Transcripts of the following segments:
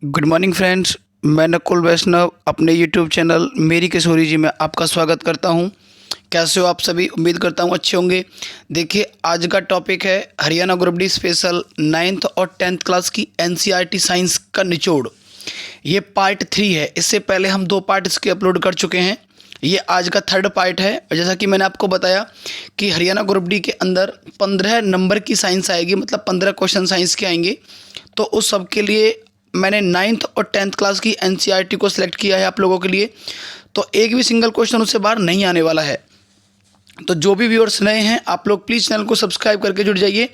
Good morning friends, मैं नकुल वैष्णव अपने YouTube channel मेरी किशोरी जी में आपका स्वागत करता हूं। कैसे हो आप सभी? उम्मीद करता हूं अच्छे होंगे। देखिए, आज का टॉपिक है Haryana group D special 9th और 10th क्लास की एनसीईआरटी साइंस का निचोड़। ये पार्ट 3 है। इससे पहले हम 2 पार्ट इसके अपलोड कर चुके हैं। ये आज का 3rd पार्ट है। और जैसा कि मैंने आपको बताया कि हरियाणा ग्रुप डी के अंदर 15 नंबर की साइंस आएगी, मतलब 15 क्वेश्चन साइंस के आएंगे। तो उस सब के लिए मैंने 9th और 10th क्लास की एनसीईआरटी को सिलेक्ट किया है आप लोगों के लिए। तो एक भी सिंगल क्वेश्चन उससे बाहर नहीं आने वाला है। तो जो भी व्यूअर्स नए हैं, आप लोग प्लीज़ चैनल को सब्सक्राइब करके जुड़ जाइए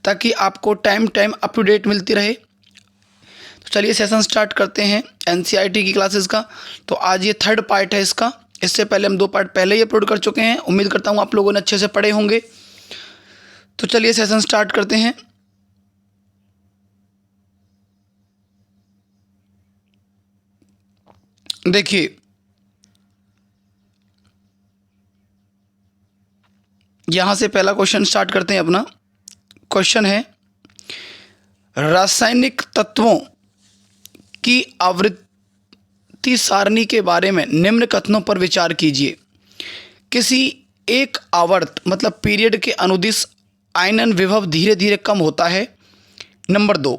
ताकि आपको टाइम अप टू डेट मिलती रहे। तो चलिए सेशन स्टार्ट करते हैं एनसीईआरटी की क्लासेस का। तो आज ये 3rd पार्ट है इसका। इससे पहले हम 2 पार्ट पहले ही अपलोड कर चुके हैं। उम्मीद करता हूँ आप लोगों ने अच्छे से पढ़े होंगे। तो चलिए सेशन स्टार्ट करते हैं। देखिए, यहाँ से पहला क्वेश्चन स्टार्ट करते हैं अपना। क्वेश्चन है, रासायनिक तत्वों की आवृत्ति सारणी के बारे में निम्न कथनों पर विचार कीजिए। किसी एक आवर्त मतलब पीरियड के अनुदिश आयनन विभव धीरे धीरे कम होता है। नंबर 2,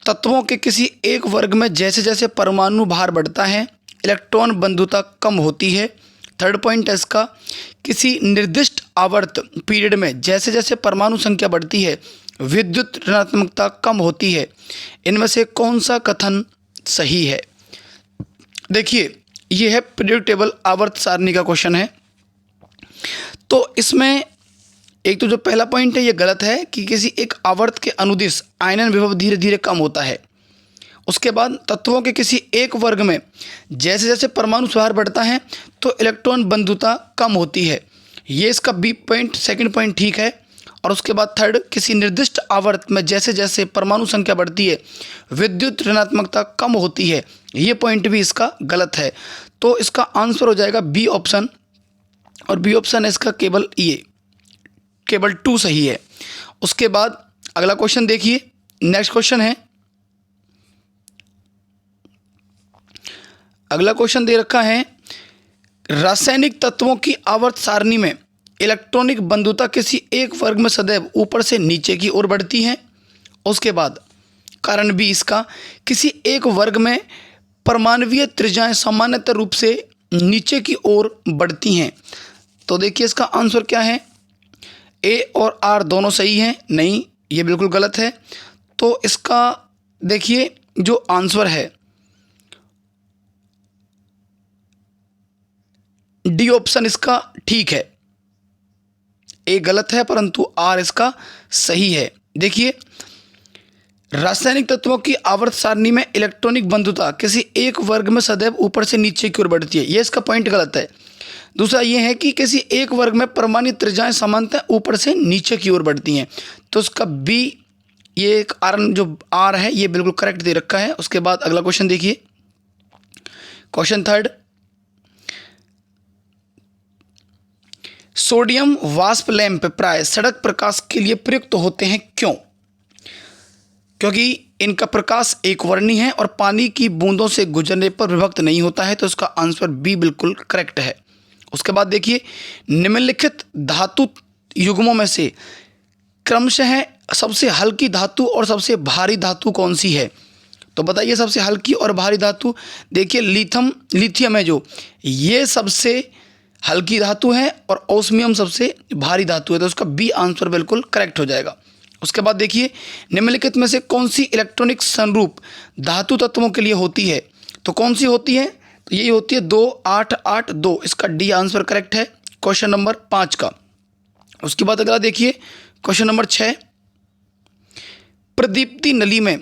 तत्वों के किसी एक वर्ग में जैसे जैसे परमाणु भार बढ़ता है, इलेक्ट्रॉन बंधुता कम होती है। 3rd पॉइंट है इसका, किसी निर्दिष्ट आवर्त पीरियड में जैसे जैसे परमाणु संख्या बढ़ती है, विद्युत ऋणात्मकता कम होती है। इनमें से कौन सा कथन सही है? देखिए, यह है पीरियड टेबल आवर्त सारणी का क्वेश्चन है। तो इसमें एक तो जो पहला पॉइंट है ये गलत है कि किसी एक आवर्त के अनुदिश आयनन विभव धीरे धीरे कम होता है। उसके बाद तत्वों के किसी एक वर्ग में जैसे जैसे परमाणु सुधार बढ़ता है तो इलेक्ट्रॉन बंधुता कम होती है। ये इसका बी पॉइंट, 2nd पॉइंट ठीक है। और उसके बाद 3rd, किसी निर्दिष्ट आवर्त में जैसे जैसे परमाणु संख्या बढ़ती है, विद्युत ऋणात्मकता कम होती है। ये पॉइंट भी इसका गलत है। तो इसका आंसर हो जाएगा बी ऑप्शन। और बी ऑप्शन है इसका केवल 2 सही है। उसके बाद अगला क्वेश्चन देखिए। नेक्स्ट क्वेश्चन है, अगला क्वेश्चन दे रखा है, रासायनिक तत्वों की आवर्त सारणी में इलेक्ट्रॉनिक बंधुता किसी एक वर्ग में सदैव ऊपर से नीचे की ओर बढ़ती है। उसके बाद कारण बी इसका, किसी एक वर्ग में परमाणुवीय त्रिज्याएं सामान्यतः रूप से नीचे की ओर बढ़ती हैं। तो देखिए इसका आंसर क्या है? ए और आर दोनों सही हैं? नहीं, ये बिल्कुल गलत है। तो इसका देखिए जो आंसर है डी ऑप्शन इसका ठीक है। ए गलत है परंतु आर इसका सही है। देखिए, रासायनिक तत्वों की आवर्त सारणी में इलेक्ट्रॉनिक बंधुता किसी एक वर्ग में सदैव ऊपर से नीचे की ओर बढ़ती है, ये इसका पॉइंट गलत है। दूसरा ये है कि किसी एक वर्ग में परमाणु त्रिज्याएं सामान्यतः ऊपर से नीचे की ओर बढ़ती हैं। तो इसका बी, ये एक जो आर है ये बिल्कुल करेक्ट दे रखा है। उसके बाद अगला क्वेश्चन देखिए। क्वेश्चन 3rd, सोडियम वाष्प लैंप प्राय सड़क प्रकाश के लिए प्रयुक्त होते हैं, क्यों? क्योंकि इनका प्रकाश एक वर्णी है और पानी की बूंदों से गुजरने पर विभक्त नहीं होता है। तो इसका आंसर बी बिल्कुल करेक्ट है। उसके बाद देखिए, निम्नलिखित धातु युग्मों में से क्रमशः सबसे हल्की धातु और सबसे भारी धातु कौन सी है? तो बताइए सबसे हल्की और भारी धातु। देखिए, लिथियम है जो, ये सबसे हल्की धातु है और ओस्मियम सबसे भारी धातु है। तो उसका बी आंसर बिल्कुल करेक्ट हो जाएगा। उसके बाद देखिए, निम्नलिखित में से कौन सी इलेक्ट्रॉनिक संरूप धातु तत्वों के लिए होती है? तो कौन सी होती है? तो यही होती है 2-8-8-2। इसका डी आंसर करेक्ट है क्वेश्चन नंबर 5 का। उसके बाद अगला देखिए क्वेश्चन नंबर 6, प्रदीप्ति नली में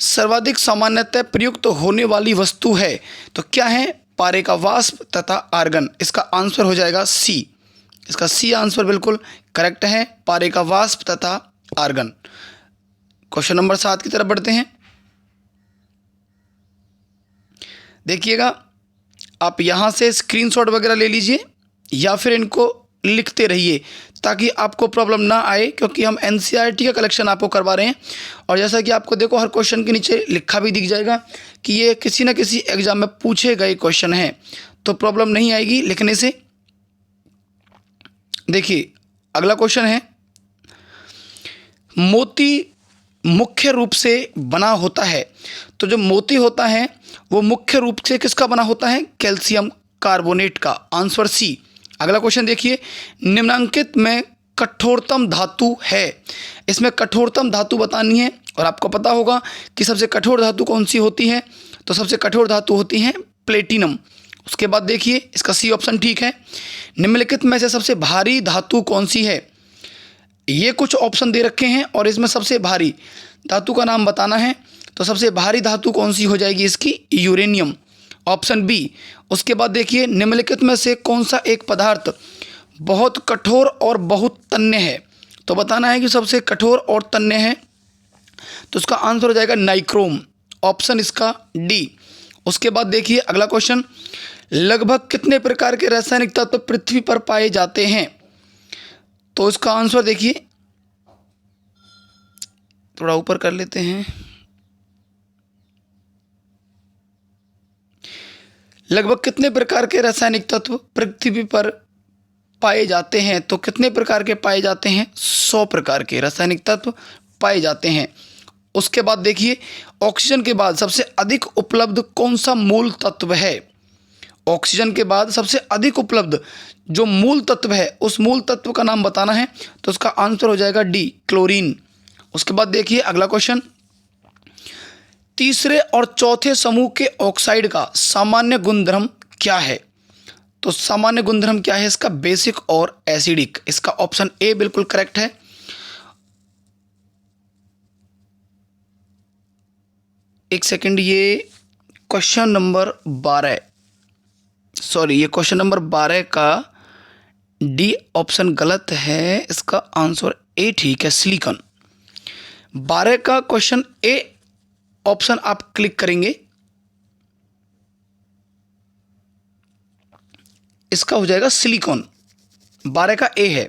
सर्वाधिक सामान्यतः प्रयुक्त होने वाली वस्तु है। तो क्या है? पारे का वाष्प तथा आर्गन। इसका आंसर हो जाएगा सी। इसका सी आंसर बिल्कुल करेक्ट है, पारे का वाष्प तथा आर्गन। क्वेश्चन नंबर 7 की तरफ बढ़ते हैं। देखिएगा, आप यहां से स्क्रीनशॉट वगैरह ले लीजिए या फिर इनको लिखते रहिए ताकि आपको प्रॉब्लम ना आए, क्योंकि हम एनसीईआरटी का कलेक्शन आपको करवा रहे हैं। और जैसा कि आपको देखो हर क्वेश्चन के नीचे लिखा भी दिख जाएगा कि ये किसी न किसी एग्जाम में पूछे गए क्वेश्चन हैं, तो प्रॉब्लम नहीं आएगी लिखने से। देखिए अगला क्वेश्चन है, मोती मुख्य रूप से बना होता है। तो जो मोती होता है वो मुख्य रूप से किसका बना होता है? कैल्शियम कार्बोनेट का। Answer C. अगला क्वेश्चन देखिए, निम्नांकित में कठोरतम धातु है। इसमें कठोरतम धातु बतानी है और आपको पता होगा कि सबसे कठोर धातु कौन सी होती है। तो सबसे कठोर धातु होती है प्लेटिनम। उसके बाद देखिए इसका सी ऑप्शन ठीक है। निम्नलिखित में से सबसे भारी धातु कौन सी है? ये कुछ ऑप्शन दे रखे हैं और इसमें सबसे भारी धातु का नाम बताना है। तो सबसे भारी धातु कौन सी हो जाएगी इसकी? Uranium, option B. उसके बाद देखिए, निम्नलिखित में से कौन सा एक पदार्थ बहुत कठोर और बहुत तन्य है? तो बताना है कि सबसे कठोर और तन्य है, तो इसका आंसर हो जाएगा नाइक्रोम, ऑप्शन इसका डी। उसके बाद देखिए अगला क्वेश्चन, लगभग कितने प्रकार के रासायनिक तत्व पृथ्वी पर पाए जाते हैं? तो इसका आंसर देखिए, थोड़ा ऊपर कर लेते हैं, लगभग कितने प्रकार के रासायनिक तत्व पृथ्वी पर पाए जाते हैं? तो कितने प्रकार के पाए जाते हैं? 100 प्रकार के रासायनिक तत्व पाए जाते हैं। उसके बाद देखिए, ऑक्सीजन के बाद सबसे अधिक उपलब्ध कौन सा मूल तत्व है? ऑक्सीजन के बाद सबसे अधिक उपलब्ध जो मूल तत्व है, उस मूल तत्व का नाम बताना है। तो उसका आंसर हो जाएगा डी, क्लोरीन। उसके बाद देखिए अगला क्वेश्चन, तीसरे और चौथे समूह के ऑक्साइड का सामान्य गुणधर्म क्या है? तो सामान्य गुणधर्म क्या है इसका? बेसिक और एसिडिक। इसका ऑप्शन ए बिल्कुल करेक्ट है। एक सेकंड, ये क्वेश्चन नंबर 12, सॉरी ये क्वेश्चन नंबर 12 का डी ऑप्शन गलत है। इसका आंसर ए ठीक है, सिलिकॉन। 12 का क्वेश्चन ए ऑप्शन आप क्लिक करेंगे, इसका हो जाएगा सिलिकॉन। 12 का ए है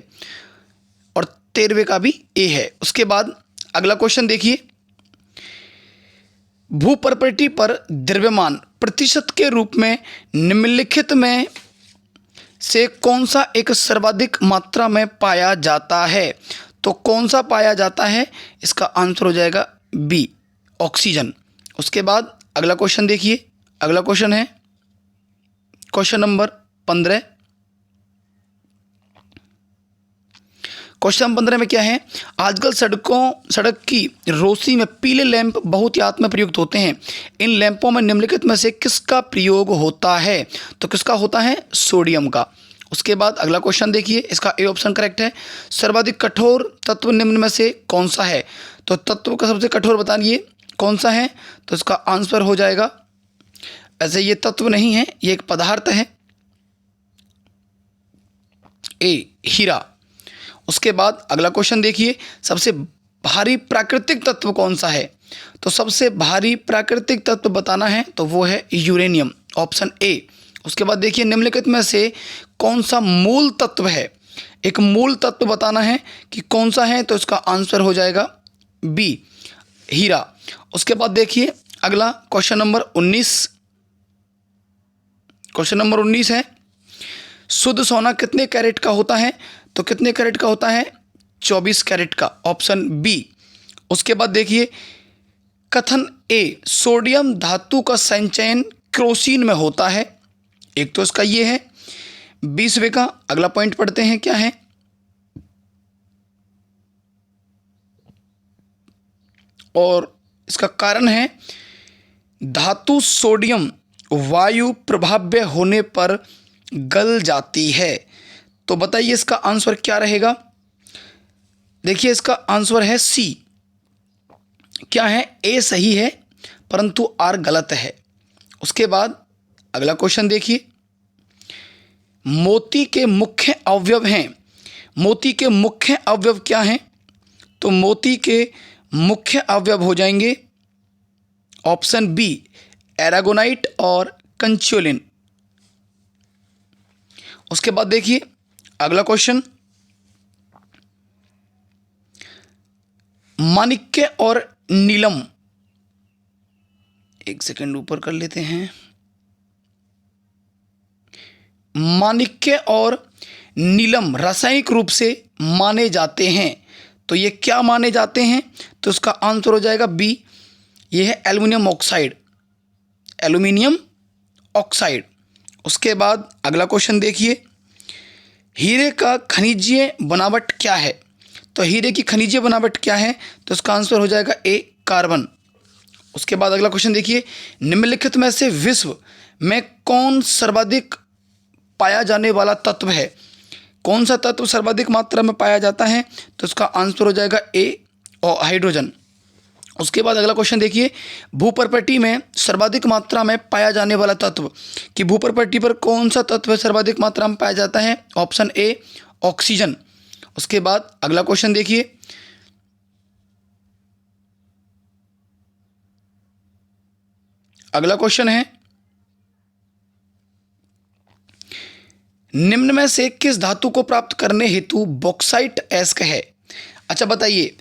और 13वें का भी ए है। उसके बाद अगला क्वेश्चन देखिए, भूप्रपटी पर द्रव्यमान प्रतिशत के रूप में निम्नलिखित में से कौन सा एक सर्वाधिक मात्रा में पाया जाता है? तो कौन सा पाया जाता है? इसका आंसर हो जाएगा बी, ऑक्सीजन। उसके बाद अगला क्वेश्चन देखिए, अगला क्वेश्चन है क्वेश्चन नंबर 15। क्वेश्चन 15 में क्या है, आजकल सड़क की रोशनी में पीले लैंप बहुत ही आत्म प्रयुक्त होते हैं। इन लैंपों में निम्नलिखित में से किसका प्रयोग होता है? तो किसका होता है? सोडियम का। उसके बाद अगला क्वेश्चन देखिए, इसका ए ऑप्शन करेक्ट है। सर्वाधिक कठोर तत्व निम्न में से कौन सा है? तो तत्व का सबसे कठोर बताइए कौन सा है? तो इसका आंसर हो जाएगा, ऐसे ये तत्व नहीं है, ये एक पदार्थ है, ए, हीरा। उसके बाद अगला क्वेश्चन देखिए, सबसे भारी प्राकृतिक तत्व कौन सा है? तो सबसे भारी प्राकृतिक तत्व बताना है, तो वो है यूरेनियम, ऑप्शन ए। उसके बाद देखिए, निम्नलिखित में से कौन सा मूल तत्व है? एक मूल तत्व बताना है कि कौन सा है, तो इसका आंसर हो जाएगा बी, हीरा। उसके बाद देखिए अगला क्वेश्चन नंबर 19। क्वेश्चन नंबर 19 है, शुद्ध सोना कितने कैरेट का होता है? तो कितने कैरेट का होता है? 24 कैरेट का, ऑप्शन बी। उसके बाद देखिए, कथन ए, सोडियम धातु का संचयन क्रोसिन में होता है। एक तो इसका ये है। 20वें का अगला पॉइंट पढ़ते हैं, क्या है, और इसका कारण है धातु सोडियम वायु प्रभाव्य होने पर गल जाती है। तो बताइए इसका आंसर क्या रहेगा? देखिए इसका आंसर है सी। क्या है? ए सही है परंतु आर गलत है। उसके बाद अगला क्वेश्चन देखिए, मोती के मुख्य अवयव हैं। मोती के मुख्य अवयव क्या हैं? तो मोती के मुख्य अवयव हो जाएंगे ऑप्शन बी, एरागोनाइट और कंचुलिन। उसके बाद देखिए अगला क्वेश्चन, माणिक्य और नीलम, एक सेकंड ऊपर कर लेते हैं, माणिक्य और नीलम रासायनिक रूप से माने जाते हैं, तो ये क्या माने जाते हैं? तो इसका आंसर हो जाएगा बी, ये है एल्युमिनियम ऑक्साइड, एल्युमिनियम ऑक्साइड। उसके बाद अगला क्वेश्चन देखिए, हीरे का खनिजीय बनावट क्या है? तो हीरे की खनिजीय बनावट क्या है? तो इसका आंसर हो जाएगा ए, कार्बन। उसके बाद अगला क्वेश्चन देखिए, निम्नलिखित में से विश्व में कौन सर्वाधिक पाया जाने वाला तत्व है? कौन सा तत्व सर्वाधिक मात्रा में पाया जाता है? तो इसका आंसर हो जाएगा ए, और हाइड्रोजन। उसके बाद अगला क्वेश्चन देखिए, भूपर्पटी में सर्वाधिक मात्रा में पाया जाने वाला तत्व, कि भूपर्पटी पर कौन सा तत्व सर्वाधिक मात्रा में पाया जाता है? Option A, oxygen. उसके बाद अगला क्वेश्चन देखिए, अगला क्वेश्चन है, निम्न में से किस धातु को प्राप्त करने हेतु बॉक्साइट अयस्क है? अच्छा बताइए,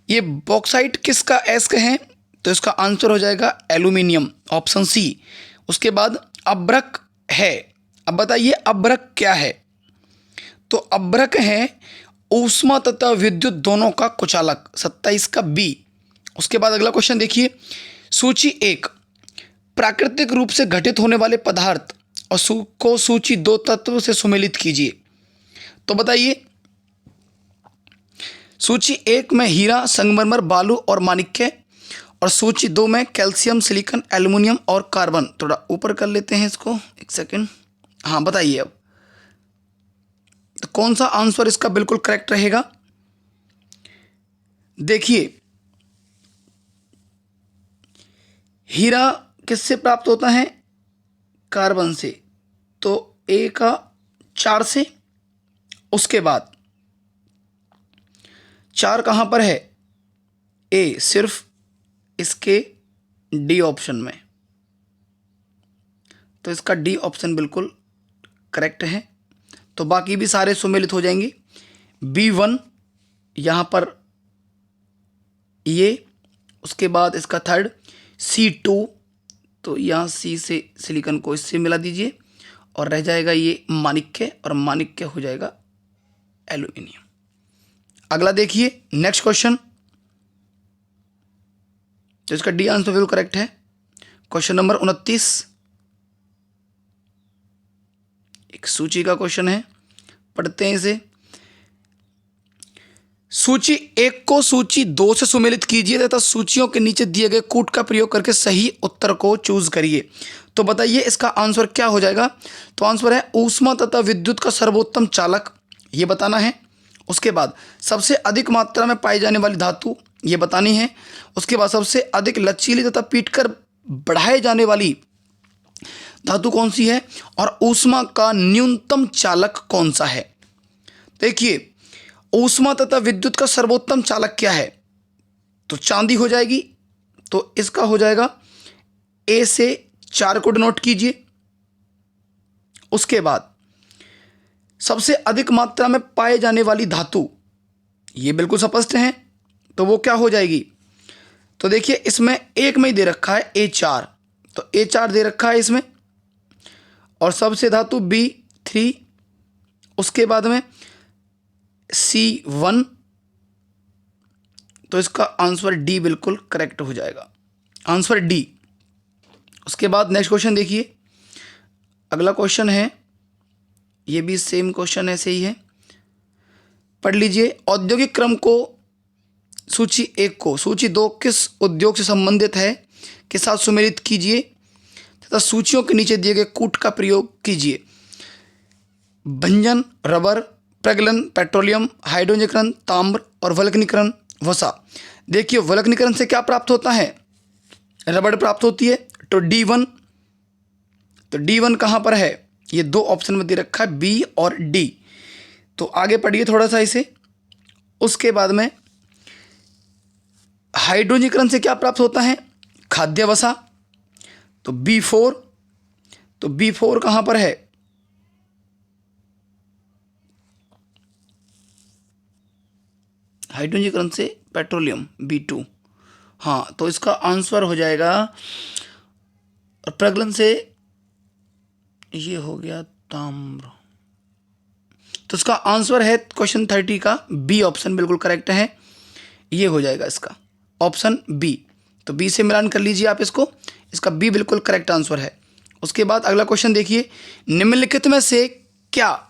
ये बॉक्साइट किसका अयस्क है? तो इसका आंसर हो जाएगा एल्यूमिनियम, ऑप्शन सी। उसके बाद अभ्रक है, अब बताइए अभ्रक क्या है? तो अभ्रक है ऊष्मा तथा विद्युत दोनों का कुचालक, 27 का बी। उसके बाद अगला क्वेश्चन देखिए, सूची 1, प्राकृतिक रूप से घटित होने वाले पदार्थ और को सूची 2 तत्व से सुमेलित कीजिए। तो बताइए, सूची 1 में हीरा, संगमरमर, बालू और माणिक्य, और सूची 2 में कैल्शियम, सिलिकॉन, एल्युमिनियम और कार्बन। थोड़ा ऊपर कर लेते हैं इसको, एक सेकंड। हाँ बताइए अब, तो कौन सा आंसर इसका बिल्कुल करेक्ट रहेगा? देखिए, हीरा किससे प्राप्त होता है? कार्बन से, तो ए का 4 से। उसके बाद 4 कहाँ पर है? ए, सिर्फ इसके डी ऑप्शन में, तो इसका डी ऑप्शन बिल्कुल करेक्ट है। तो बाकी भी सारे सुमेलित हो जाएंगे। B1 यहाँ पर ये, उसके बाद इसका थर्ड C2, तो यहाँ C से सिलिकॉन को इससे मिला दीजिए, और रह जाएगा ये माणिक्य, और माणिक्य हो जाएगा एल्यूमिनियम। अगला देखिए नेक्स्ट क्वेश्चन, तो इसका डी आंसर बिल्कुल करेक्ट है। क्वेश्चन नंबर 29, एक सूची का क्वेश्चन है, पढ़ते हैं इसे। सूची 1 को सूची 2 से सुमेलित कीजिए तथा सूचियों के नीचे दिए गए कूट का प्रयोग करके सही उत्तर को चूज करिए। तो बताइए इसका आंसर क्या हो जाएगा? तो आंसर है ऊष्मा तथा विद्युत का सर्वोत्तम चालक, ये बताना है। उसके बाद सबसे अधिक मात्रा में पाई जाने वाली धातु, ये बतानी है। उसके बाद सबसे अधिक लचीली तथा पीटकर बढ़ाए जाने वाली धातु कौन सी है, और ऊष्मा का न्यूनतम चालक कौन सा है। देखिए, ऊष्मा तथा विद्युत का सर्वोत्तम चालक क्या है? तो चांदी हो जाएगी, तो इसका हो जाएगा ए से 4 को डिनोट कीजिए। उसके बाद सबसे अधिक मात्रा में पाए जाने वाली धातु, ये बिल्कुल स्पष्ट है, तो वो क्या हो जाएगी? तो देखिए, इसमें एक में ही दे रखा है A4, तो A4 दे रखा है इसमें, और सबसे धातु B3, उसके बाद में C1, तो इसका आंसर डी बिल्कुल करेक्ट हो जाएगा, आंसर डी। उसके बाद नेक्स्ट क्वेश्चन देखिए, अगला क्वेश्चन है, ये भी सेम क्वेश्चन ऐसे ही है, पढ़ लीजिए। औद्योगिक क्रम को सूची 1 को सूची 2 किस उद्योग से संबंधित है के साथ सुमेलित कीजिए तथा सूचियों के नीचे दिए गए कूट का प्रयोग कीजिए। भंजन, रबर, प्रगलन, पेट्रोलियम, हाइड्रोजनीकरण, ताम्र और वल्कनीकरण वसा। देखिए, वल्कनीकरण से क्या प्राप्त होता है? रबड़ प्राप्त होती है, तो D1, तो D1 कहाँ पर है? ये 2 ऑप्शन में दे रखा है, B और D। तो आगे पढ़िए थोड़ा सा इसे। उसके बाद में हाइड्रोजनीकरण से क्या प्राप्त होता है? खाद्य वसा, तो B4, तो B4 कहाँ पर है? हाइड्रोजनीकरण से पेट्रोलियम B2। हाँ, तो इसका आंसर हो जाएगा, और प्रगलन से ये हो गया ताम्र। तो इसका आंसर है क्वेश्चन 30 का बी ऑप्शन बिल्कुल करेक्ट है। ये हो जाएगा इसका ऑप्शन बी। तो बी से मिलान कर लीजिए आप इसको, इसका बी बिल्कुल करेक्ट आंसर है। उसके बाद अगला क्वेश्चन देखिए, निम्नलिखित में से क्या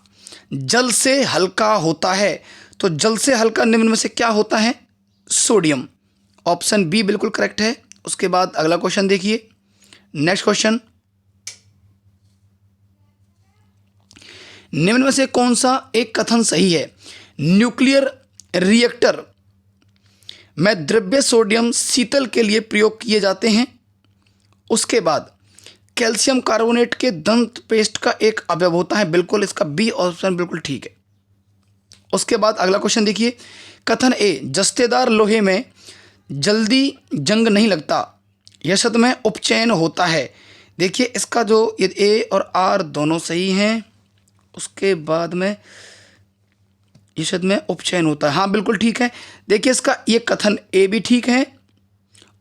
जल से हल्का होता है? तो जल से हल्का निम्न में से क्या होता है? सोडियम। ऑप्शन बी बिल्कुल करेक्ट है। उसके बाद अगला क्वेश्चन देखिए, नेक्स्ट क्वेश्चन, निम्न में से कौन सा एक कथन सही है? न्यूक्लियर रिएक्टर में द्रव्य सोडियम शीतल के लिए प्रयोग किए जाते हैं। उसके बाद कैल्शियम कार्बोनेट के दंत पेस्ट का एक अवयव होता है। बिल्कुल इसका बी ऑप्शन बिल्कुल ठीक है। उसके बाद अगला क्वेश्चन देखिए, कथन ए, जस्तेदार लोहे में जल्दी जंग नहीं लगता, यह शब्द में उपचयन होता है। देखिए इसका जो ये ए और आर दोनों सही हैं। उसके बाद में ये शब्द में उपचयन होता है, हाँ बिल्कुल ठीक है। देखिए इसका ये कथन ए भी ठीक है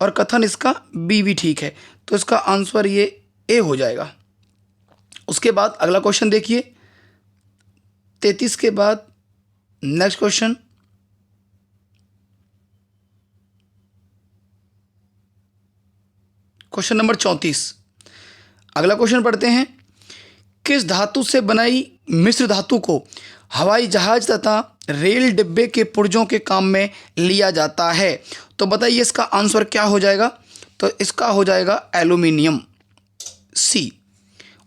और कथन इसका बी भी ठीक है, तो इसका आंसर ये ए हो जाएगा। उसके बाद अगला क्वेश्चन देखिए, 33 के बाद नेक्स्ट क्वेश्चन, क्वेश्चन नंबर 34। अगला क्वेश्चन पढ़ते हैं, किस धातु से बनाई मिश्र धातु को हवाई जहाज तथा रेल डिब्बे के पुर्जों के काम में लिया जाता है? तो बताइए इसका आंसर क्या हो जाएगा? तो इसका हो जाएगा एल्यूमिनियम, सी।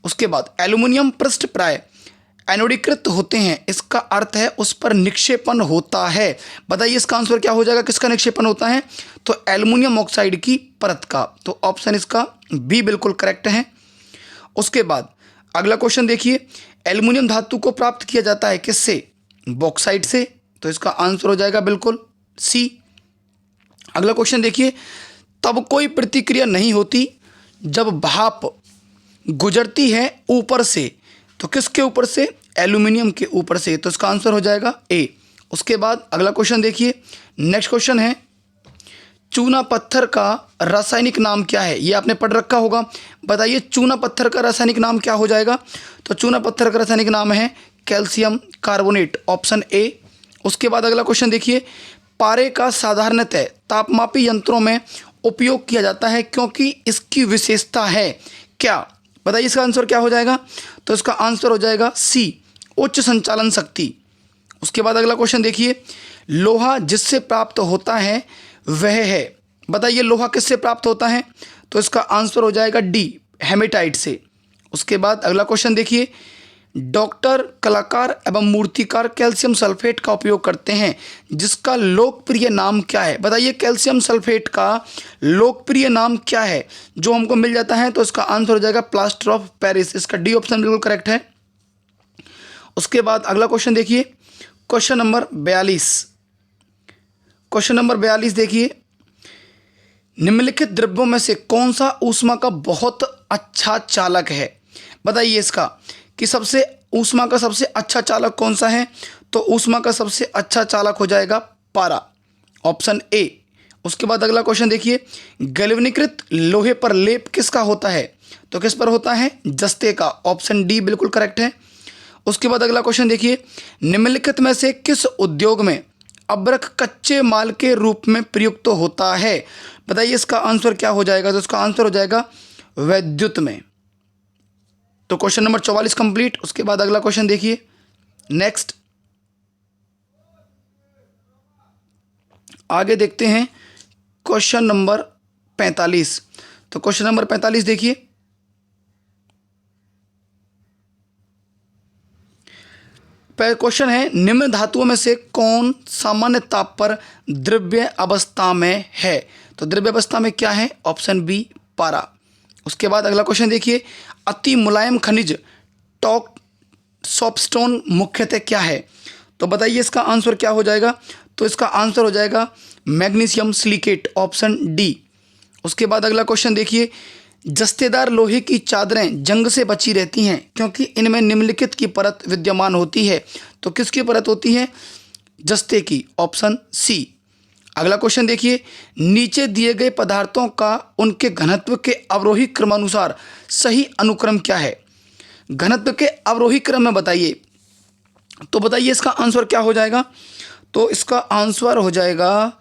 उसके बाद एल्यूमिनियम पृष्ठ प्राय एनोडीकृत होते हैं, इसका अर्थ है उस पर निक्षेपण होता है। बताइए इसका आंसर क्या हो जाएगा, किसका निक्षेपण होता है? तो एल्यूमिनियम ऑक्साइड की परत का। तो ऑप्शन इसका बी बिल्कुल करेक्ट है। उसके बाद अगला क्वेश्चन देखिए, एल्यूमिनियम धातु को प्राप्त किया जाता है किससे? बॉक्साइट से। तो इसका आंसर हो जाएगा बिल्कुल सी। अगला क्वेश्चन देखिए, तब कोई प्रतिक्रिया नहीं होती जब भाप गुजरती है ऊपर से, तो किसके ऊपर से? एल्यूमिनियम के ऊपर से। तो इसका आंसर हो जाएगा ए। उसके बाद अगला क्वेश्चन देखिए, नेक्स्ट क्वेश्चन है, चूना पत्थर का रासायनिक नाम क्या है? ये आपने पढ़ रखा होगा। बताइए चूना पत्थर का रासायनिक नाम क्या हो जाएगा? तो चूना पत्थर का रासायनिक नाम है कैल्शियम कार्बोनेट, ऑप्शन ए। उसके बाद अगला क्वेश्चन देखिए, पारे का साधारणतः तापमापी यंत्रों में उपयोग किया जाता है क्योंकि इसकी विशेषता है क्या? बताइए इसका आंसर क्या हो जाएगा? तो इसका आंसर हो जाएगा सी, उच्च संचालन शक्ति। उसके बाद अगला क्वेश्चन देखिए, लोहा जिससे प्राप्त होता है वह है। बताइए लोहा किससे प्राप्त होता है? तो इसका आंसर हो जाएगा डी, हेमेटाइट से। उसके बाद अगला क्वेश्चन देखिए, डॉक्टर, कलाकार एवं मूर्तिकार कैल्शियम सल्फेट का उपयोग करते हैं जिसका लोकप्रिय नाम क्या है? बताइए कैल्शियम सल्फेट का लोकप्रिय नाम क्या है जो हमको मिल जाता है? तो इसका आंसर हो जाएगा प्लास्टर ऑफ पेरिस। इसका डी ऑप्शन बिल्कुल करेक्ट है। उसके बाद अगला क्वेश्चन देखिए, क्वेश्चन नंबर 42। क्वेश्चन नंबर 42 देखिए, निम्नलिखित द्रव्यों में से कौन सा ऊष्मा का बहुत अच्छा चालक है? बताइए इसका कि सबसे ऊष्मा का सबसे अच्छा चालक कौन सा है? तो ऊष्मा का सबसे अच्छा चालक हो जाएगा पारा, ऑप्शन ए। उसके बाद अगला क्वेश्चन देखिए, गैल्वेनीकृत लोहे पर लेप किसका होता है? तो किस पर होता है? जस्ते का, ऑप्शन डी बिल्कुल करेक्ट है। उसके बाद अगला क्वेश्चन देखिए, निम्नलिखित में से किस उद्योग में अब्रक कच्चे माल के रूप में प्रयुक्त होता है? बताइए इसका आंसर क्या हो जाएगा? तो इसका आंसर हो जाएगा विद्युत में। तो क्वेश्चन नंबर 44 कंप्लीट। उसके बाद अगला क्वेश्चन देखिए, नेक्स्ट आगे देखते हैं क्वेश्चन नंबर 45। तो क्वेश्चन नंबर 45 देखिए, क्वेश्चन है, निम्न धातुओं में से कौन सामान्य ताप पर द्रव्य अवस्था में है? तो द्रव्य अवस्था में क्या है? ऑप्शन बी, पारा। उसके बाद अगला क्वेश्चन देखिए, अति मुलायम खनिज टॉक सॉपस्टोन मुख्यतः क्या है? तो बताइए इसका आंसर क्या हो जाएगा? तो इसका आंसर हो जाएगा मैग्नीशियम सिलिकेट, ऑप्शन डी। उसके बाद अगला क्वेश्चन देखिए, जस्तेदार लोहे की चादरें जंग से बची रहती हैं क्योंकि इनमें निम्नलिखित की परत विद्यमान होती है। तो किसकी परत होती है? जस्ते की, ऑप्शन सी। अगला क्वेश्चन देखिए, नीचे दिए गए पदार्थों का उनके घनत्व के अवरोही क्रमानुसार सही अनुक्रम क्या है? घनत्व के अवरोही क्रम में बताइए। तो बताइए इसका आंसर क्या हो जाएगा? तो इसका आंसर हो जाएगा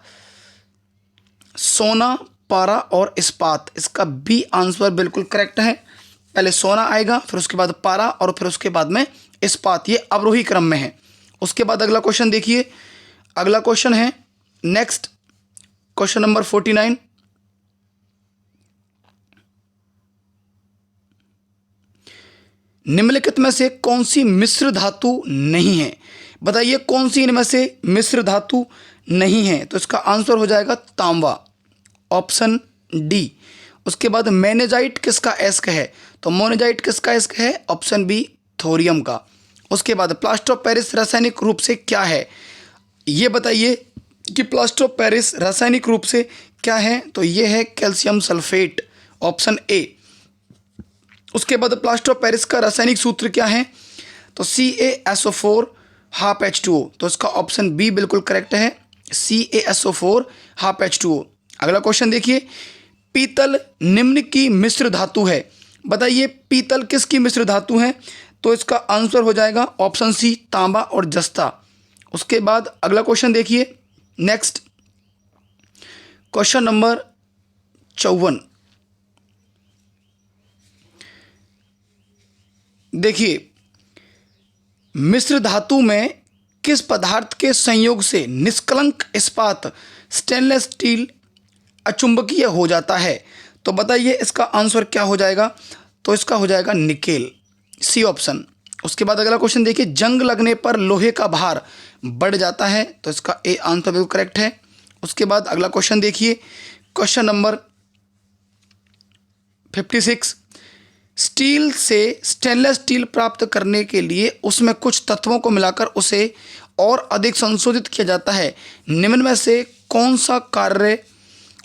सोना, पारा और इस्पात। इसका बी आंसर बिल्कुल करेक्ट है। पहले सोना आएगा, फिर उसके बाद पारा और फिर उसके बाद में इस्पात। ये अवरोही क्रम में है। उसके बाद अगला क्वेश्चन देखिए, अगला क्वेश्चन है नेक्स्ट क्वेश्चन नंबर 49। निम्नलिखित में से कौन सी मिश्र धातु नहीं है? बताइए कौन सी इनमें से मिश्र धातु नहीं है? तो इसका आंसर हो जाएगा तांबा, ऑप्शन डी। उसके बाद मैग्नेजाइट किसका एस्क है? तो मोनेजाइट किसका एस्क है? ऑप्शन बी, थोरियम का। उसके बाद प्लास्टर ऑफ पेरिस रासायनिक रूप से क्या है? ये बताइए कि प्लास्टर ऑफ पेरिस रासायनिक रूप से क्या है? तो ये है कैल्शियम सल्फेट, ऑप्शन ए। उसके बाद प्लास्टर ऑफ पेरिस का रासायनिक सूत्र क्या है? तो CaSO4 हाफ H2O। तो इसका ऑप्शन बी बिल्कुल करेक्ट है, CaSO4 हाफ H2O। अगला क्वेश्चन देखिए, पीतल निम्न की मिश्र धातु है। बताइए पीतल किसकी मिश्र धातु है? तो इसका आंसर हो जाएगा ऑप्शन सी, तांबा और जस्ता। उसके बाद अगला क्वेश्चन देखिए, नेक्स्ट क्वेश्चन नंबर 54। देखिए, मिश्र धातु में किस पदार्थ के संयोग से निष्कलंक इस्पात स्टेनलेस स्टील अचुंबकीय हो जाता है? तो बताइए इसका आंसर क्या हो जाएगा? तो इसका हो जाएगा निकेल, सी ऑप्शन। उसके बाद अगला क्वेश्चन देखिए, जंग लगने पर लोहे का भार बढ़ जाता है। तो इसका ए आंसर बिल्कुल करेक्ट है। उसके बाद अगला क्वेश्चन देखिए, क्वेश्चन नंबर 56। स्टील से स्टेनलेस स्टील प्राप्त करने के लिए उसमें कुछ तत्वों को मिलाकर उसे और अधिक संशोधित किया जाता है। निम्न में से कौन सा कार्य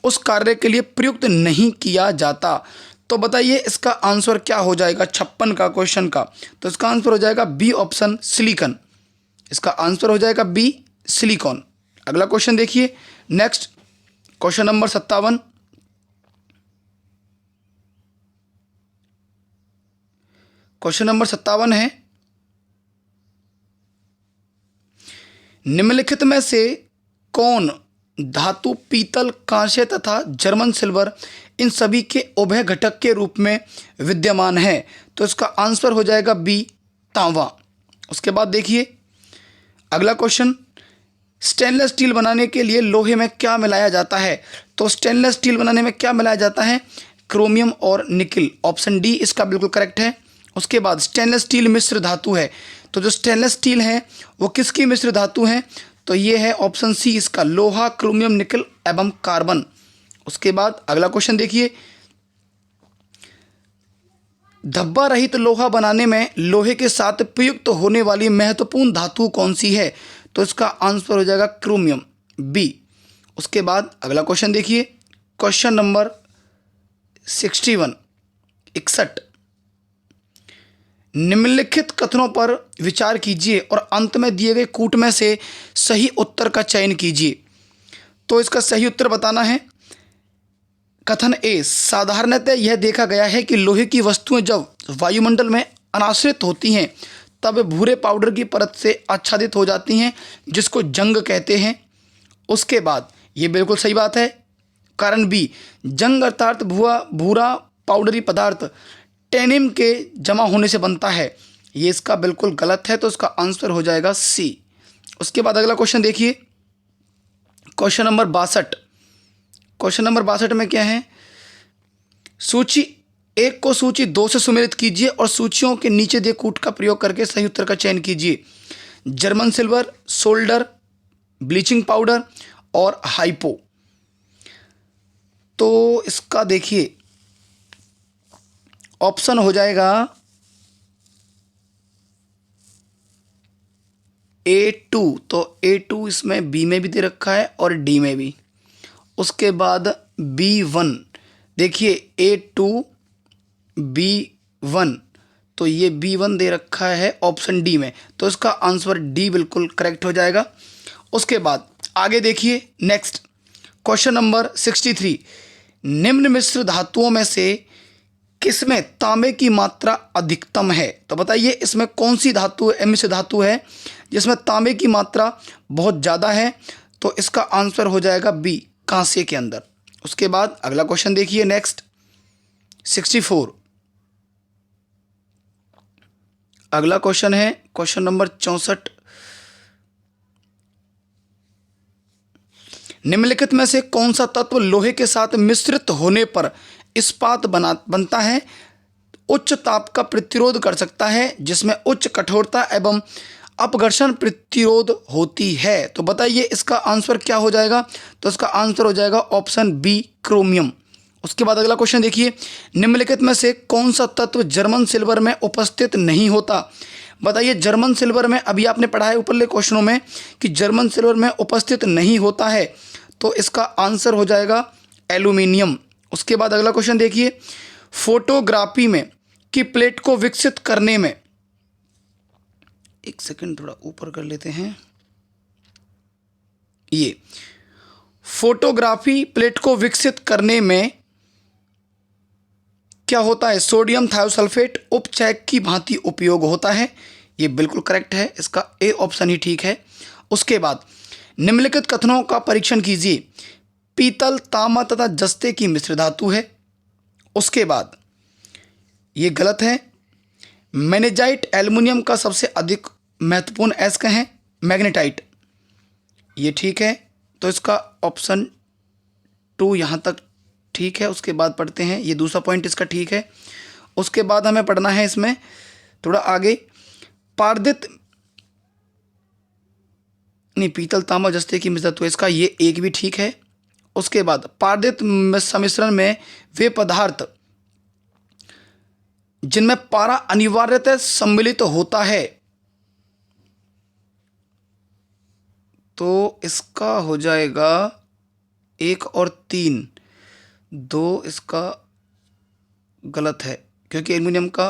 उस कार्य के लिए प्रयुक्त नहीं किया जाता? तो बताइए इसका आंसर क्या हो जाएगा 56 का क्वेश्चन का? तो इसका आंसर हो जाएगा बी ऑप्शन, सिलिकॉन। इसका आंसर हो जाएगा बी, सिलिकॉन। अगला क्वेश्चन देखिए, next question number 57। Question number 57 है, निम्नलिखित में से कौन धातु पीतल, कांस्य तथा जर्मन सिल्वर इन सभी के उभय घटक के रूप में विद्यमान है? तो इसका आंसर हो जाएगा बी, तांबा। उसके बाद देखिए अगला क्वेश्चन, स्टेनलेस स्टील बनाने के लिए लोहे में क्या मिलाया जाता है? तो स्टेनलेस स्टील बनाने में क्या मिलाया जाता है? क्रोमियम और निकिल, ऑप्शन डी इसका बिल्कुल करेक्ट है। उसके बाद स्टेनलेस स्टील मिश्र धातु है। तो जो स्टेनलेस स्टील है वो किसकी मिश्र धातु है? तो ये है ऑप्शन सी इसका, लोहा, क्रोमियम, निकल एवं कार्बन। उसके बाद अगला क्वेश्चन देखिए, धब्बा रहित लोहा बनाने में लोहे के साथ प्रयुक्त होने वाली महत्वपूर्ण धातु कौन सी है? तो इसका आंसर हो जाएगा क्रोमियम, बी। उसके बाद अगला क्वेश्चन देखिए, क्वेश्चन नंबर 61। निम्नलिखित कथनों पर विचार कीजिए और अंत में दिए गए कूट में से सही उत्तर का चयन कीजिए। तो इसका सही उत्तर बताना है। कथन ए, साधारणतः यह देखा गया है कि लोहे की वस्तुएं जब वायुमंडल में अनाश्रित होती हैं तब भूरे पाउडर की परत से आच्छादित हो जाती हैं, जिसको जंग कहते हैं। उसके बाद ये बिल्कुल सही बात है। कारण बी, जंग अर्थात भूरा पाउडरी पदार्थ टेनिम के जमा होने से बनता है। ये इसका बिल्कुल गलत है, तो इसका आंसर हो जाएगा सी। उसके बाद अगला क्वेश्चन देखिए, क्वेश्चन नंबर 62। क्वेश्चन नंबर 62 में क्या है? सूची 1 को सूची 2 से सुमेलित कीजिए और सूचियों के नीचे दिए कूट का प्रयोग करके सही उत्तर का चयन कीजिए। German silver, solder, bleaching powder और हाइपो। तो इसका देखिए ऑप्शन हो जाएगा A2। तो A2 इसमें बी में भी दे रखा है और डी में भी। उसके बाद B1, देखिए A2 B1, तो ये B1 दे रखा है ऑप्शन डी में। तो इसका आंसर डी बिल्कुल करेक्ट हो जाएगा। उसके बाद आगे देखिए, नेक्स्ट क्वेश्चन नंबर 63, निम्न मिश्र धातुओं में से किसमें तांबे की मात्रा अधिकतम है? तो बताइए इसमें कौन सी धातु मिश्र धातु है जिसमें तांबे की मात्रा बहुत ज़्यादा है? तो इसका आंसर हो जाएगा बी, कांसे के अंदर। उसके बाद अगला क्वेश्चन देखिए, नेक्स्ट 64। अगला क्वेश्चन है क्वेश्चन नंबर 64। निम्नलिखित में से कौन सा तत्व लोहे के साथ मिश्रित होने पर इस्पात बनता है, उच्च ताप का प्रतिरोध कर सकता है, जिसमें उच्च कठोरता एवं अपघर्षण प्रतिरोध होती है? तो बताइए इसका आंसर क्या हो जाएगा? तो इसका आंसर हो जाएगा ऑप्शन बी, क्रोमियम। उसके बाद अगला क्वेश्चन देखिए, निम्नलिखित में से कौन सा तत्व जर्मन सिल्वर में उपस्थित नहीं होता? बताइए जर्मन सिल्वर में, अभी आपने पढ़ा है ऊपरले क्वेश्चनों में कि जर्मन सिल्वर में उपस्थित नहीं होता है, तो इसका आंसर हो जाएगा एल्यूमिनियम। उसके बाद अगला क्वेश्चन देखिए, फोटोग्राफी में की प्लेट को विकसित करने में, एक सेकंड थोड़ा ऊपर कर लेते हैं, ये फोटोग्राफी प्लेट को विकसित करने में क्या होता है? सोडियम थायोसल्फेट उपचयक की भांति उपयोग होता है। ये बिल्कुल करेक्ट है, इसका ए ऑप्शन ही ठीक है। उसके बाद निम्नलिखित कथनों का परीक्षण कीजिए। पीतल, तांबा तथा जस्ते की मिश्र धातु है। उसके बाद ये गलत है। मैग्नेटाइट एल्युमिनियम का सबसे अधिक महत्वपूर्ण अयस्क है मैग्नेटाइट, ये ठीक है। तो इसका ऑप्शन 2 यहाँ तक ठीक है। उसके बाद पढ़ते हैं, ये दूसरा पॉइंट इसका ठीक है। उसके बाद हमें पढ़ना है इसमें थोड़ा आगे, पारदित नहीं, पीतल, तांबा, जस्ते की मिश्र धातु, इसका ये एक भी ठीक है। उसके बाद पारदित सम्मिश्रण में वे पदार्थ जिनमें पारा अनिवार्यतः सम्मिलित होता है, तो इसका हो जाएगा 1 और 3, 2 इसका गलत है क्योंकि एल्युमिनियम का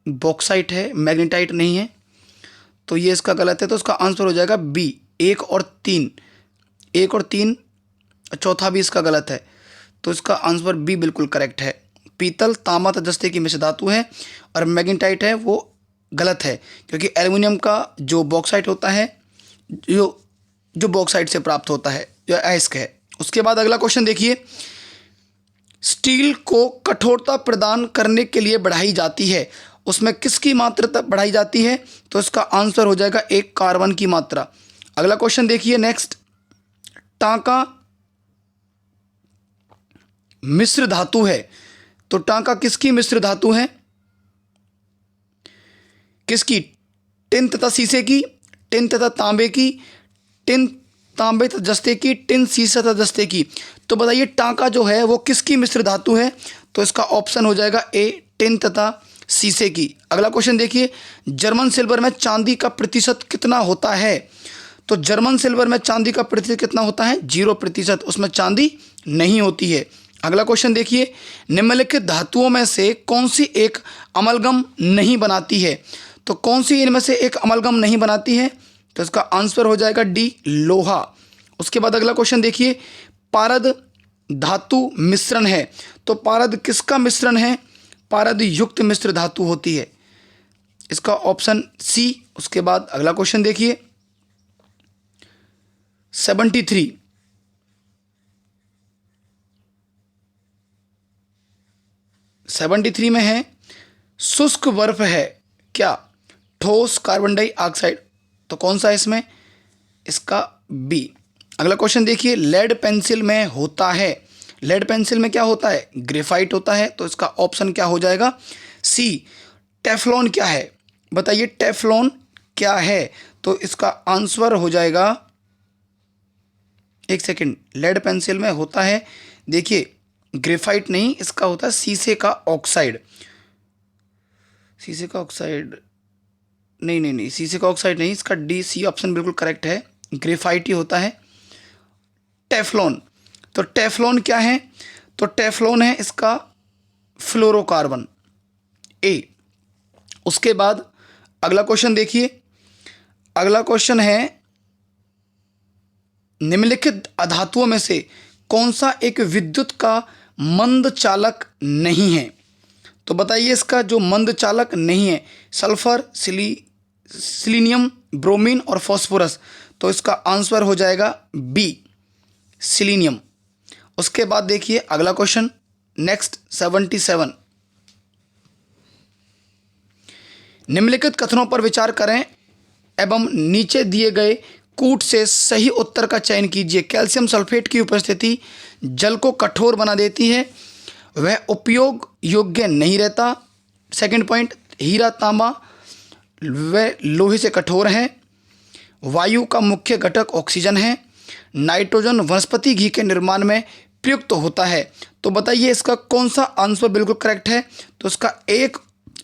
बॉक्साइट है, मैग्नेटाइट नहीं है, तो ये इसका गलत है। तो इसका आंसर हो जाएगा बी, 1 और 3। 1 और 3, चौथा भी इसका गलत है, तो इसका आंसर बी बिल्कुल करेक्ट है। पीतल, तांबा तथा जस्ते की मिश्र धातु है और मैग्नेटाइट है वो गलत है क्योंकि एल्युमिनियम का जो बॉक्साइट होता है, जो बॉक्साइट से प्राप्त होता है, जो अयस्क है। उसके बाद अगला क्वेश्चन देखिए, स्टील को कठोरता प्रदान करने के लिए बढ़ाई जाती है, उसमें किसकी मात्रा बढ़ाई जाती है? तो इसका आंसर हो जाएगा 1, कार्बन की मात्रा। अगला क्वेश्चन देखिए, नेक्स्ट, टांका मिश्र धातु है, तो टांका किसकी मिश्र धातु है? किसकी? टिन तथा शीशे की, टिन तथा तांबे की, टिन तांबे तथा जस्ते की, टिन शीशा तथा जस्ते की। तो बताइए टांका जो है वो किसकी मिश्र धातु है? तो इसका ऑप्शन हो जाएगा ए, टिन तथा शीशे की। अगला क्वेश्चन देखिए, जर्मन सिल्वर में चांदी का प्रतिशत कितना होता है? तो जर्मन सिल्वर में चांदी का प्रतिशत कितना होता है? 0%, उसमें चांदी नहीं होती है। अगला क्वेश्चन देखिए, निम्नलिखित धातुओं में से कौन सी एक अमलगम नहीं बनाती है? तो कौन सी इनमें से एक अमलगम नहीं बनाती है? तो इसका आंसर हो जाएगा डी, लोहा। उसके बाद अगला क्वेश्चन देखिए, पारद धातु मिश्रण है, तो पारद किसका मिश्रण है? पारद युक्त मिश्र धातु होती है, इसका ऑप्शन सी। उसके बाद अगला क्वेश्चन देखिए, 73, में है, शुष्क बर्फ है क्या? ठोस कार्बन डाइऑक्साइड, तो कौन सा इसमें? इसका बी। अगला क्वेश्चन देखिए, लेड पेंसिल में होता है, लेड पेंसिल में क्या होता है? ग्रेफाइट होता है, तो इसका ऑप्शन क्या हो जाएगा? सी। टेफ्लॉन क्या है? बताइए टेफ्लॉन क्या है? तो इसका आंसर हो जाएगा, एक सेकंड, लेड पेंसिल में होता है, देखिए ग्रेफाइट नहीं, इसका होता है शीशे का ऑक्साइड। शीशे का ऑक्साइड नहीं, शीशे का ऑक्साइड नहीं, इसका डी, सी ऑप्शन बिल्कुल करेक्ट है, ग्रेफाइट ही होता है। टेफ्लॉन, तो टेफ्लॉन क्या है? तो टेफ्लॉन है इसका फ्लोरोकार्बन, ए। उसके बाद अगला क्वेश्चन देखिए, अगला क्वेश्चन है निम्नलिखित अधातुओं में से कौन सा एक विद्युत का मंद चालक नहीं है? तो बताइए इसका जो मंद चालक नहीं है, सल्फर, सिलीनियम, ब्रोमीन और फास्फोरस। तो इसका आंसर हो जाएगा बी, सिलीनियम। उसके बाद देखिए अगला क्वेश्चन, नेक्स्ट 77। निम्नलिखित कथनों पर विचार करें एवं नीचे दिए गए कूट से सही उत्तर का चयन कीजिए। कैल्शियम सल्फेट की उपस्थिति जल को कठोर बना देती है, वह उपयोग योग्य नहीं रहता। सेकंड पॉइंट, हीरा तांबा वह लोहे से कठोर है। वायु का मुख्य घटक ऑक्सीजन है। नाइट्रोजन वनस्पति घी के निर्माण में प्रयुक्त होता है। तो बताइए इसका कौन सा आंसर बिल्कुल करेक्ट है? तो इसका 1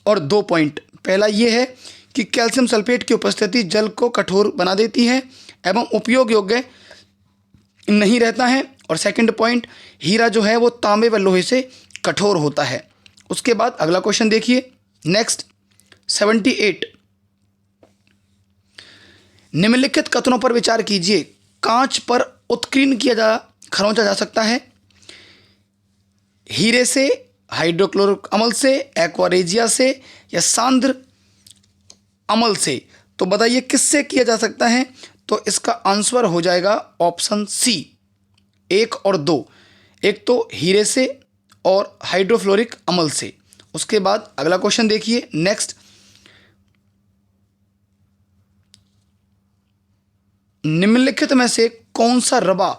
और 2 पॉइंट। पहला ये है कि कैल्शियम सल्फेट की उपस्थिति जल को कठोर बना देती है एवं उपयोग योग्य नहीं रहता है। और सेकंड पॉइंट, हीरा जो है वो तांबे व लोहे से कठोर होता है। उसके बाद अगला क्वेश्चन देखिए, नेक्स्ट 78। निम्नलिखित कथनों पर विचार कीजिए। कांच पर उत्कीर्ण खरोंचा जा सकता है हीरे से, हाइड्रोक्लोरिक अम्ल से, एक्वारेजिया से या सांद्र अम्ल से। तो बताइए किससे किया जा सकता है? तो इसका आंसर हो जाएगा ऑप्शन सी, 1 और 2। एक तो हीरे से और हाइड्रोफ्लोरिक अम्ल से। उसके बाद अगला क्वेश्चन देखिए, नेक्स्ट। निम्नलिखित में से कौन सा रवा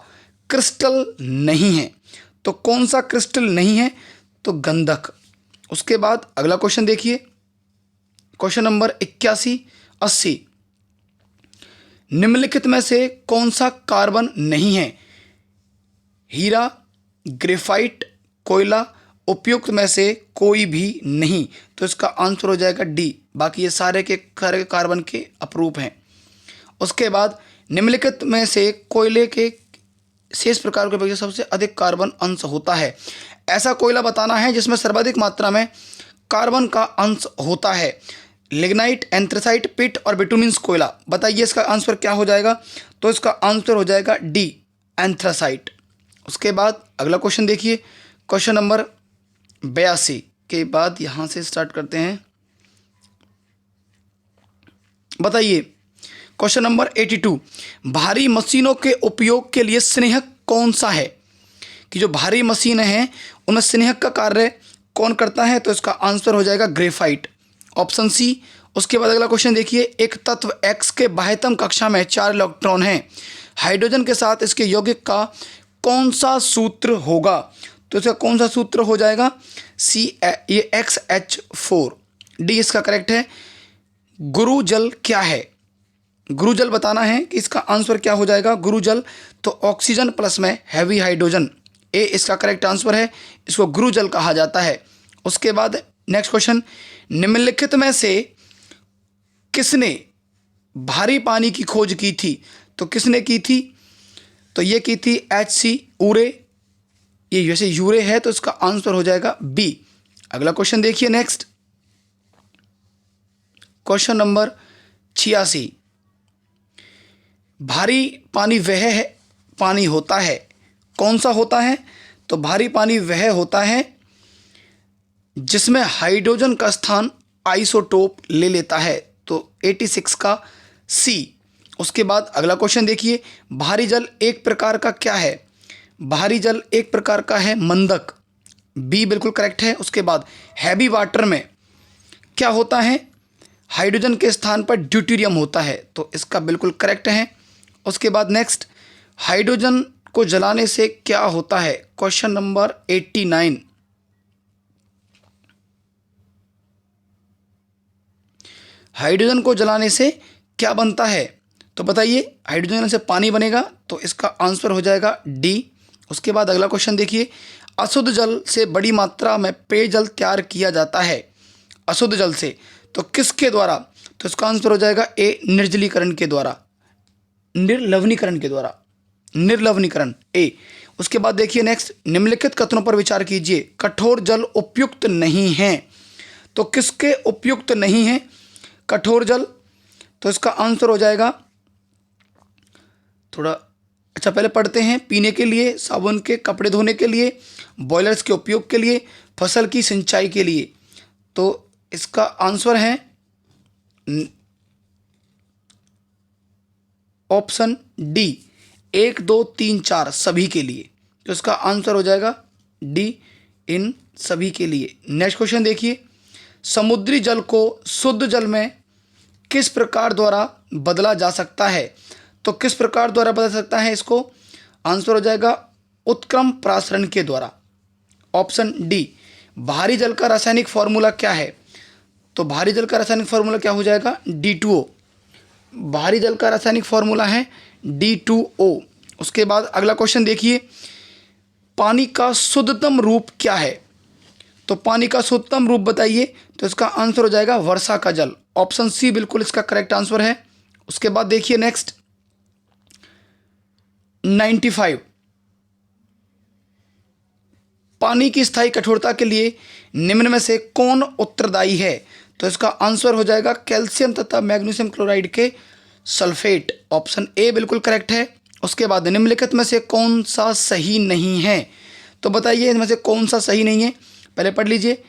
क्रिस्टल नहीं है? तो कौन सा क्रिस्टल नहीं है? तो गंधक। उसके बाद अगला क्वेश्चन देखिए, क्वेश्चन नंबर 81, 80। निम्नलिखित में से कौन सा कार्बन नहीं है? हीरा, ग्रेफाइट, कोयला, उपयुक्त में से कोई भी नहीं। तो इसका आंसर हो जाएगा डी। बाकी ये सारे के कार्बन के अपरूप हैं। उसके बाद निम्नलिखित में से कोयले के शेष प्रकार के अपेक्षा सबसे अधिक कार्बन अंश होता है। ऐसा कोयला बताना है जिसमें सर्वाधिक मात्रा में कार्बन का अंश होता है। लिग्नाइट, एंथ्रेसाइट, पिट और बिटुमिन्स कोयला। बताइए इसका आंसर क्या हो जाएगा? तो इसका आंसर हो जाएगा डी, एंथ्रासाइट। उसके बाद अगला क्वेश्चन देखिए, क्वेश्चन नंबर 82 के बाद यहाँ से स्टार्ट करते हैं। बताइए क्वेश्चन नंबर 82। भारी मशीनों के उपयोग के लिए स्नेहक कौन सा है? कि जो भारी मशीनें हैं उनमें स्नेहक का कार्य कौन करता है? तो इसका आंसर हो जाएगा ग्रेफाइट, ऑप्शन सी। उसके बाद अगला क्वेश्चन देखिए, एक तत्व X के बाह्यतम कक्षा में 4 इलेक्ट्रॉन हैं। हाइड्रोजन के साथ इसके यौगिक का कौन सा सूत्र होगा? तो इसका कौन सा सूत्र हो जाएगा? सी, ये XH4। डी इसका करेक्ट है। गुरु जल क्या है? गुरु जल बताना है कि इसका आंसर क्या हो जाएगा? गुरु जल तो ऑक्सीजन प्लस में हैवी हाइड्रोजन, ए इसका करेक्ट आंसर है। इसको गुरु जल कहा जाता है। उसके बाद नेक्स्ट क्वेश्चन, निम्नलिखित में से किसने भारी पानी की खोज की थी? तो किसने की थी? तो ये की थी HC ऊरे। ये वैसे यूरे है तो इसका आंसर हो जाएगा बी। अगला क्वेश्चन देखिए, नेक्स्ट क्वेश्चन नंबर 86। भारी पानी वह है पानी होता है, कौन सा होता है? तो भारी पानी वह होता है जिसमें हाइड्रोजन का स्थान आइसोटोप ले लेता है। तो 86 का सी। उसके बाद अगला क्वेश्चन देखिए, भारी जल एक प्रकार का क्या है? भारी जल एक प्रकार का है मंदक, बी बिल्कुल करेक्ट है। उसके बाद हैवी वाटर में क्या होता है? हाइड्रोजन के स्थान पर ड्यूटेरियम होता है, तो इसका बिल्कुल करेक्ट है। उसके बाद नेक्स्ट, हाइड्रोजन को जलाने से क्या होता है? Question number 89। हाइड्रोजन को जलाने से क्या बनता है? तो बताइए, हाइड्रोजन से पानी बनेगा, तो इसका आंसर हो जाएगा डी। उसके बाद अगला क्वेश्चन देखिए, अशुद्ध जल से बड़ी मात्रा में पेयजल तैयार किया जाता है अशुद्ध जल से, तो किसके द्वारा? तो इसका आंसर हो जाएगा ए, निर्जलीकरण के द्वारा, निर्लवनीकरण के द्वारा, निर्लवनीकरण, ए। उसके बाद देखिए नेक्स्ट, निम्नलिखित कथनों पर विचार कीजिए। कठोर जल उपयुक्त नहीं है, तो किसके उपयुक्त नहीं है कठोर जल? तो इसका आंसर हो जाएगा, थोड़ा अच्छा, पहले पढ़ते हैं। पीने के लिए, साबुन के, कपड़े धोने के लिए, बॉयलर्स के उपयोग के लिए, फसल की सिंचाई के लिए। तो इसका आंसर है ऑप्शन डी, 1 2 3 4 सभी के लिए। तो इसका आंसर हो जाएगा डी, इन सभी के लिए। नेक्स्ट क्वेश्चन देखिए, समुद्री जल को शुद्ध जल में किस प्रकार द्वारा बदला जा सकता है? तो किस प्रकार द्वारा बदल सकता है इसको? आंसर हो जाएगा उत्क्रम प्रासरण के द्वारा। Option D. भारी जल का रासायनिक फॉर्मूला क्या है? तो भारी जल का रासायनिक फॉर्मूला क्या हो जाएगा? D2O। भारी जल का रासायनिक फॉर्मूला है D2O। उसके बाद अगला क्वेश्चन देखिए, पानी का शुद्धतम रूप क्या है? तो पानी का शुद्धतम रूप बताइए। तो इसका आंसर हो जाएगा वर्षा का जल। ऑप्शन सी बिल्कुल इसका करेक्ट आंसर है। उसके बाद देखिए नेक्स्ट 95, पानी की स्थायी कठोरता के लिए निम्न में से कौन उत्तरदायी है? तो इसका आंसर हो जाएगा कैल्शियम तथा मैग्नीशियम क्लोराइड के सल्फेट। ऑप्शन ए बिल्कुल करेक्ट है। उसके बाद निम्नलिखित में से कौन सा सही नहीं है? तो बताइए इनमें से कौन सा सही नहीं है। पहले पढ़ लीजिए,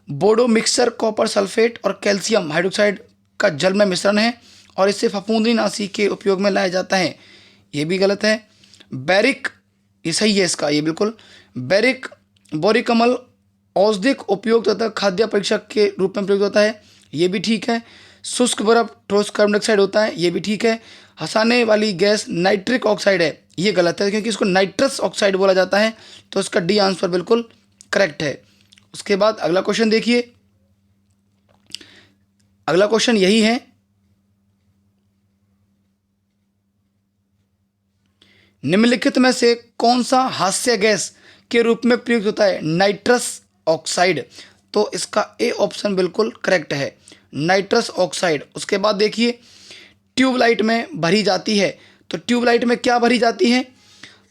बोडो मिक्सर कॉपर सल्फेट और कैल्शियम हाइड्रोक्साइड का जल में मिश्रण है और इससे फफूंदीनाशी के उपयोग में लाया जाता है। ये भी गलत है। बैरिक, ये सही है इसका, ये बिल्कुल। बैरिक बोरिक अम्ल औषधिक उपयोग तथा खाद्य परीक्षक के रूप में प्रयुक्त होता है। ये भी ठीक है। शुष्क बर्फ ठोस कार्बन डाइऑक्साइड होता है। ये भी ठीक है। हंसाने वाली गैस नाइट्रिक ऑक्साइड है। ये गलत है क्योंकि इसको नाइट्रस ऑक्साइड बोला जाता है। तो इसका डी आंसर बिल्कुल करेक्ट है। उसके बाद अगला क्वेश्चन देखिए, अगला क्वेश्चन यही है, निम्नलिखित में से कौन सा हास्य गैस के रूप में प्रयुक्त होता है? Nitrous oxide. तो इसका ए ऑप्शन बिल्कुल करेक्ट है, नाइट्रस ऑक्साइड। उसके बाद देखिए, ट्यूबलाइट में भरी जाती है। तो ट्यूबलाइट में क्या भरी जाती है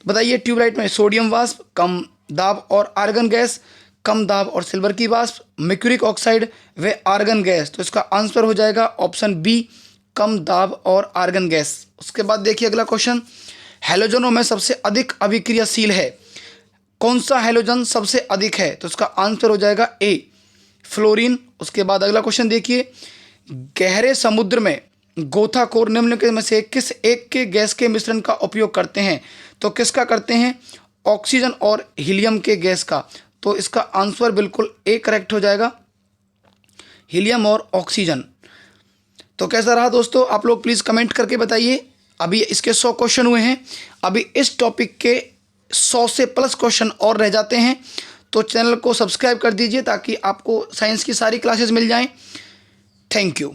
बताइए? ट्यूबलाइट में सोडियम वाष्प, कम दाब और आर्गन गैस, कम दाब और सिल्वर की वाष्प, mercuric ऑक्साइड व आर्गन गैस। तो इसका आंसर हो जाएगा ऑप्शन बी, कम दाब और आर्गन गैस। उसके बाद देखिए अगला क्वेश्चन, हैलोजनों में सबसे अधिक अभिक्रियाशील है। कौन सा हैलोजन सबसे अधिक है? तो इसका आंसर हो जाएगा ए, फ्लोरीन। उसके बाद अगला क्वेश्चन देखिए, गहरे समुद्र में गोताखोर निम्न में से किस एक के गैस के मिश्रण का उपयोग करते हैं? तो किसका करते हैं? ऑक्सीजन और हीलियम के गैस का। तो इसका आंसर बिल्कुल ए करेक्ट हो जाएगा, हीलियम और ऑक्सीजन। तो कैसा रहा दोस्तों? आप लोग प्लीज़ कमेंट करके बताइए। अभी इसके 100 क्वेश्चन हुए हैं। अभी इस टॉपिक के 100 से प्लस क्वेश्चन और रह जाते हैं। तो चैनल को सब्सक्राइब कर दीजिए ताकि आपको साइंस की सारी क्लासेस मिल जाएं। Thank you.